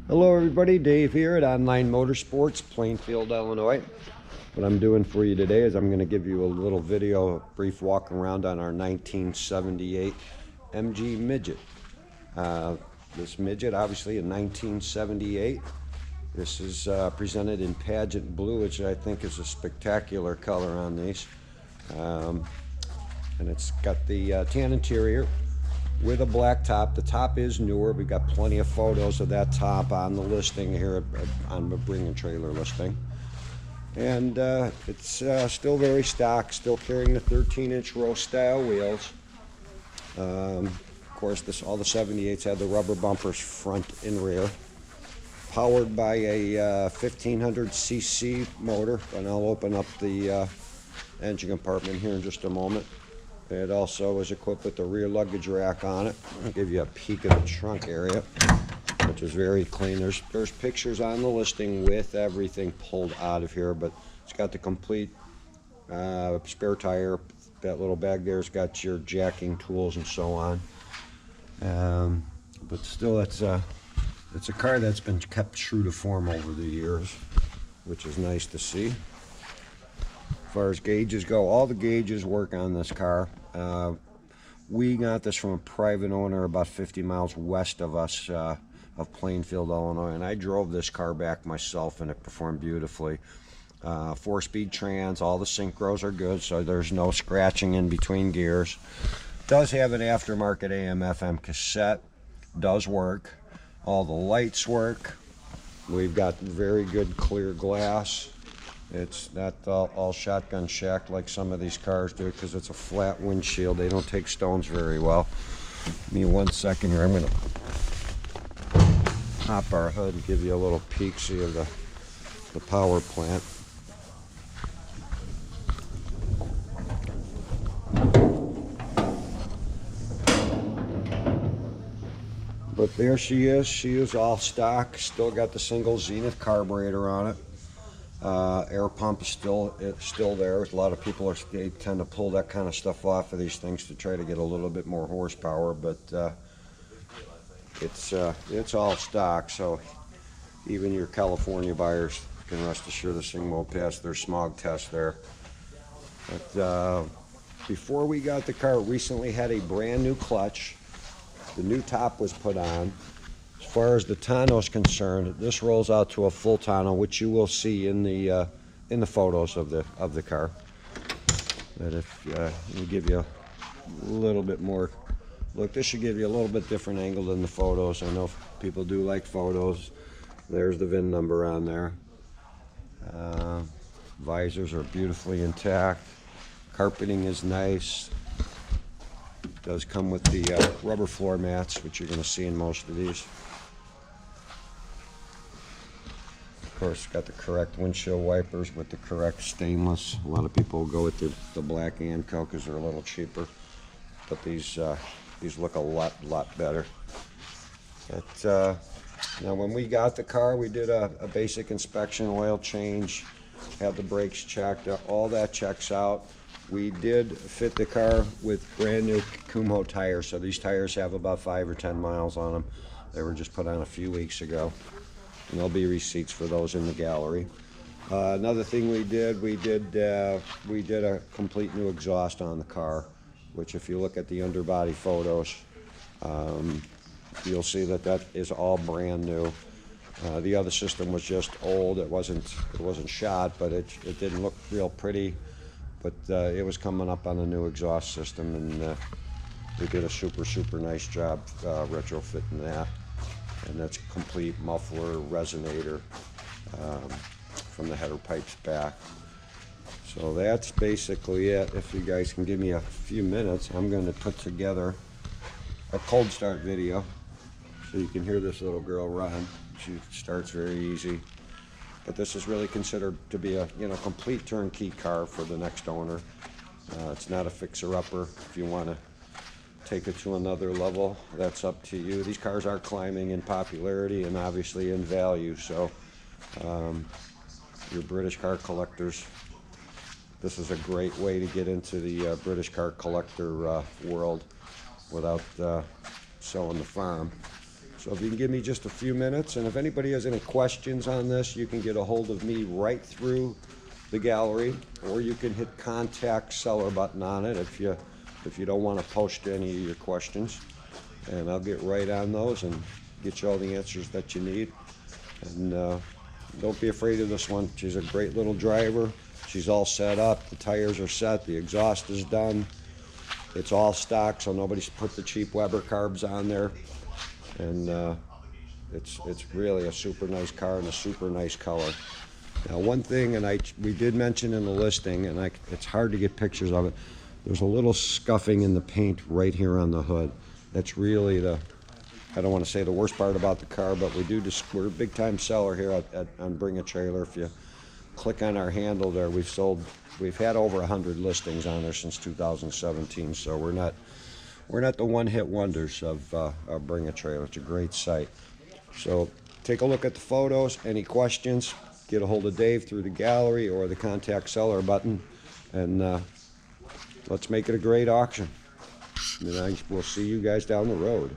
Hello everybody, Dave here at Online Motorsports, Plainfield, Illinois. What I'm doing for you today is I'm going to give you a little video, a brief walk around on our 1978 MG Midget. This Midget, obviously in 1978. This is presented in pageant blue, which I think is a spectacular color on these. And it's got the tan interior with a black top. The top is newer. We've got plenty of photos of that top on the listing here on the Bring and Trailer listing. And it's still very stock, still carrying the 13-inch row style wheels. Of course, all the 78s had the rubber bumpers front and rear. Powered by a 1500cc motor, and I'll open up the engine compartment here in just a moment. It also is equipped with the rear luggage rack on it. I'll give you a peek of the trunk area, which is very clean. There's pictures on the listing with everything pulled out of here, but it's got the complete spare tire. That little bag there's got your jacking tools and so on. But still, it's a car that's been kept true to form over the years, which is nice to see. As far as gauges go, all the gauges work on this car. We got this from a private owner about 50 miles west of us, of Plainfield, Illinois, and I drove this car back myself, and it performed beautifully. 4-speed trans, all the synchros are good, so there's no scratching in between gears. Does have an aftermarket AM/FM cassette, does work. All the lights work. We've got very good clear glass. It's not all shotgun shacked like some of these cars do, because it's a flat windshield. They don't take stones very well. Give me 1 second here. I'm going to pop our hood and give you a little peek-see of the power plant. But there she is. She is all stock. Still got the single Zenith carburetor on it. Air pump is still there. A lot of people they tend to pull that kind of stuff off of these things to try to get a little bit more horsepower, but it's all stock. So even your California buyers can rest assured this thing won't pass their smog test there. But before we got the car, it recently had a brand new clutch. The new top was put on. As far as the tonneau is concerned, this rolls out to a full tonneau, which you will see in the photos of the car. But if we give you a little bit more look, this should give you a little bit different angle than the photos. I know people do like photos. There's the VIN number on there. Visors are beautifully intact. Carpeting is nice. Does come with the rubber floor mats, which you're going to see in most of these. Of course, got the correct windshield wipers with the correct stainless. A lot of people go with the black AMCO because they're a little cheaper, but these look a lot better. But now, when we got the car, we did a basic inspection, oil change, had the brakes checked. All that checks out. We did fit the car with brand new Kumho tires, so these tires have about 5 or 10 miles on them. They were just put on a few weeks ago, and there'll be receipts for those in the gallery. Another thing we did a complete new exhaust on the car, which if you look at the underbody photos, you'll see that is all brand new. The other system was just old. It wasn't shot, but it didn't look real pretty. But it was coming up on a new exhaust system, and we did a super nice job retrofitting that. And that's complete muffler, resonator from the header pipes back. So that's basically it. If you guys can give me a few minutes, I'm going to put together a cold start video so you can hear this little girl run. She starts very easy. But this is really considered to be a complete turnkey car for the next owner. It's not a fixer-upper. If you want to take it to another level, that's up to you. These cars are climbing in popularity and obviously in value. So your British car collectors, this is a great way to get into the British car collector world without selling the farm. So if you can give me just a few minutes, and if anybody has any questions on this, you can get a hold of me right through the gallery, or you can hit contact seller button on it if you don't want to post any of your questions, and I'll get right on those and get you all the answers that you need. And don't be afraid of this one. She's a great little driver. She's all set up. The tires are set. The exhaust is done. It's all stock, so nobody's put the cheap Weber carbs on there. And it's really a super nice car and a super nice color. Now, one thing, and we did mention in the listing, and it's hard to get pictures of it. There's a little scuffing in the paint right here on the hood. That's really I don't want to say the worst part about the car, but we're a big time seller here on Bring a Trailer. If you click on our handle there, we've had over 100 listings on there since 2017. So we're not the one-hit wonders of Bring a Trailer. It's a great site. So take a look at the photos. Any questions? Get a hold of Dave through the gallery or the contact seller button, and let's make it a great auction. And we'll see you guys down the road.